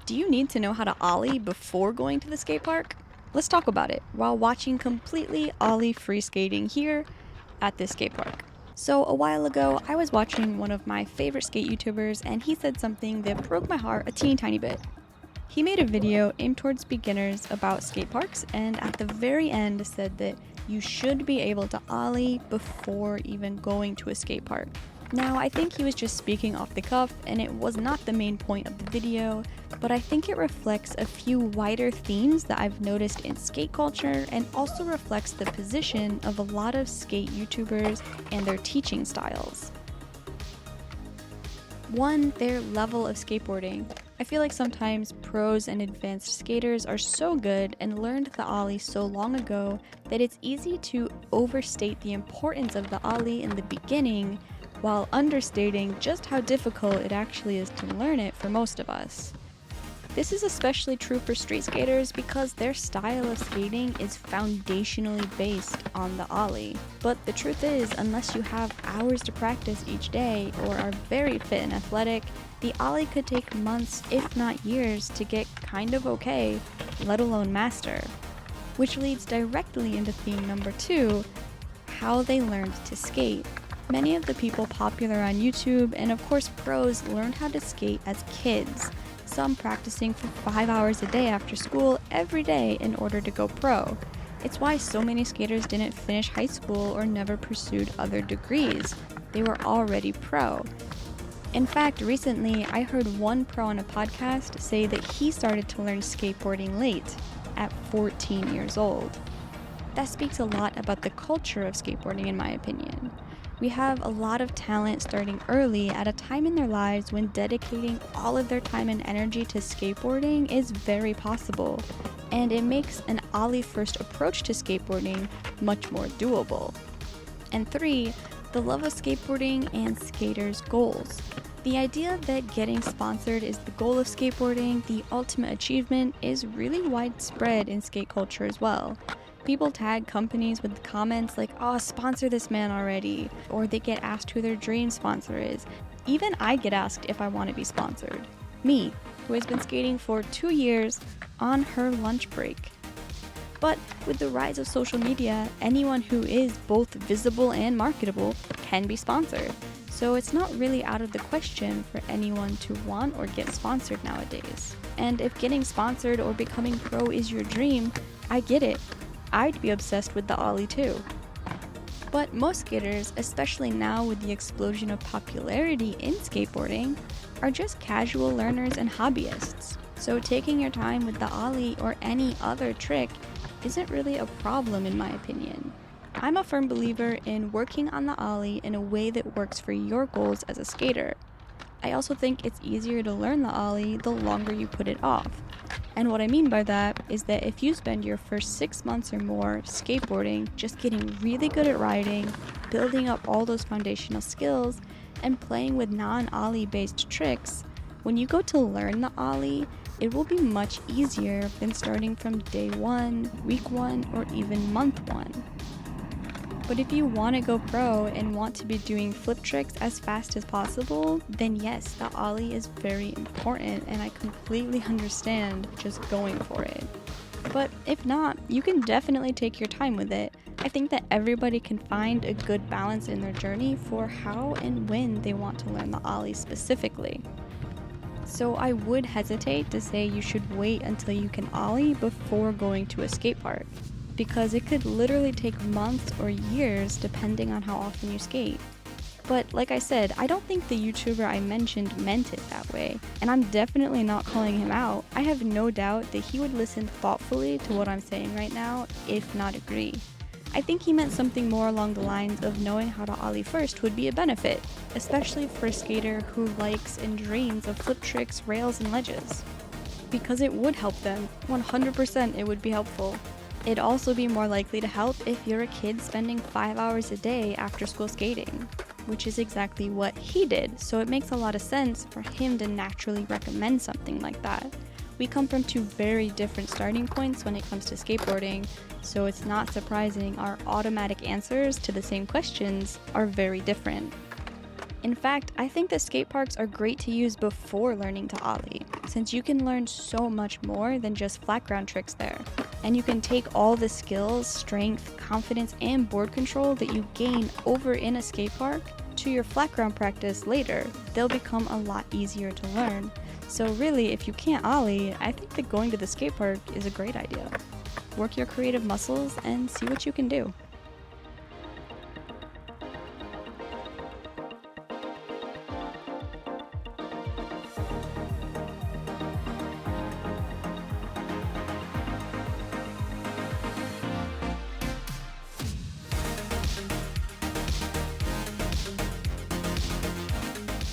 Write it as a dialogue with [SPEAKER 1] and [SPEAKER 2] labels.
[SPEAKER 1] Do you need to know how to ollie before going to the skate park? Let's talk about it while watching completely ollie free skating here at this skate park. So, a while ago, I was watching one of my favorite skate YouTubers and he said something that broke my heart a teeny tiny bit. He made a video aimed towards beginners about skate parks and at the very end said that you should be able to ollie before even going to a skate park. Now, I think he was just speaking off the cuff and it was not the main point of the video, but I think it reflects a few wider themes that I've noticed in skate culture and also reflects the position of a lot of skate YouTubers and their teaching styles. 1. Their level of skateboarding. I feel like sometimes pros and advanced skaters are so good and learned the ollie so long ago that it's easy to overstate the importance of the ollie in the beginning while understating just how difficult it actually is to learn it for most of us. This is especially true for street skaters because their style of skating is foundationally based on the ollie. But the truth is, unless you have hours to practice each day or are very fit and athletic, the ollie could take months, if not years, to get kind of okay, let alone master. Which leads directly into theme number 2, how they learned to skate. Many of the people popular on YouTube and of course pros learned how to skate as kids, some practicing for 5 hours a day after school every day in order to go pro. It's why so many skaters didn't finish high school or never pursued other degrees. They were already pro. In fact, recently I heard one pro on a podcast say that he started to learn skateboarding late, at 14 years old. That speaks a lot about the culture of skateboarding in my opinion. We have a lot of talent starting early at a time in their lives when dedicating all of their time and energy to skateboarding is very possible, and it makes an ollie-first approach to skateboarding much more doable. And 3, the love of skateboarding and skaters' goals. The idea that getting sponsored is the goal of skateboarding, the ultimate achievement, is really widespread in skate culture as well. People tag companies with comments like, "Oh, sponsor this man already," or they get asked who their dream sponsor is. Even I get asked if I want to be sponsored. Me, who has been skating for 2 years on her lunch break. But with the rise of social media, anyone who is both visible and marketable can be sponsored. So it's not really out of the question for anyone to want or get sponsored nowadays. And if getting sponsored or becoming pro is your dream, I get it. I'd be obsessed with the ollie too. But most skaters, especially now with the explosion of popularity in skateboarding, are just casual learners and hobbyists. So taking your time with the ollie or any other trick isn't really a problem in my opinion. I'm a firm believer in working on the ollie in a way that works for your goals as a skater. I also think it's easier to learn the ollie the longer you put it off. And what I mean by that is that if you spend your first 6 months or more skateboarding just getting really good at riding, building up all those foundational skills, and playing with non-ollie based tricks, when you go to learn the ollie, it will be much easier than starting from day 1, week 1, or even month 1. But if you want to go pro and want to be doing flip tricks as fast as possible, then yes, the ollie is very important and I completely understand just going for it. But if not, you can definitely take your time with it. I think that everybody can find a good balance in their journey for how and when they want to learn the ollie specifically. So I would hesitate to say you should wait until you can ollie before going to a skate park, because it could literally take months or years depending on how often you skate. But like I said, I don't think the YouTuber I mentioned meant it that way, and I'm definitely not calling him out. I have no doubt that he would listen thoughtfully to what I'm saying right now, if not agree. I think he meant something more along the lines of knowing how to ollie first would be a benefit, especially for a skater who likes and dreams of flip tricks, rails, and ledges. Because it would help them, 100% it would be helpful. It'd also be more likely to help if you're a kid spending 5 hours a day after school skating, which is exactly what he did, so it makes a lot of sense for him to naturally recommend something like that. We come from 2 very different starting points when it comes to skateboarding, so it's not surprising our automatic answers to the same questions are very different. In fact, I think that skate parks are great to use before learning to ollie, since you can learn so much more than just flat ground tricks there. And you can take all the skills, strength, confidence, and board control that you gain over in a skate park to your flat ground practice later. They'll become a lot easier to learn. So really, if you can't ollie, I think that going to the skate park is a great idea. Work your creative muscles and see what you can do.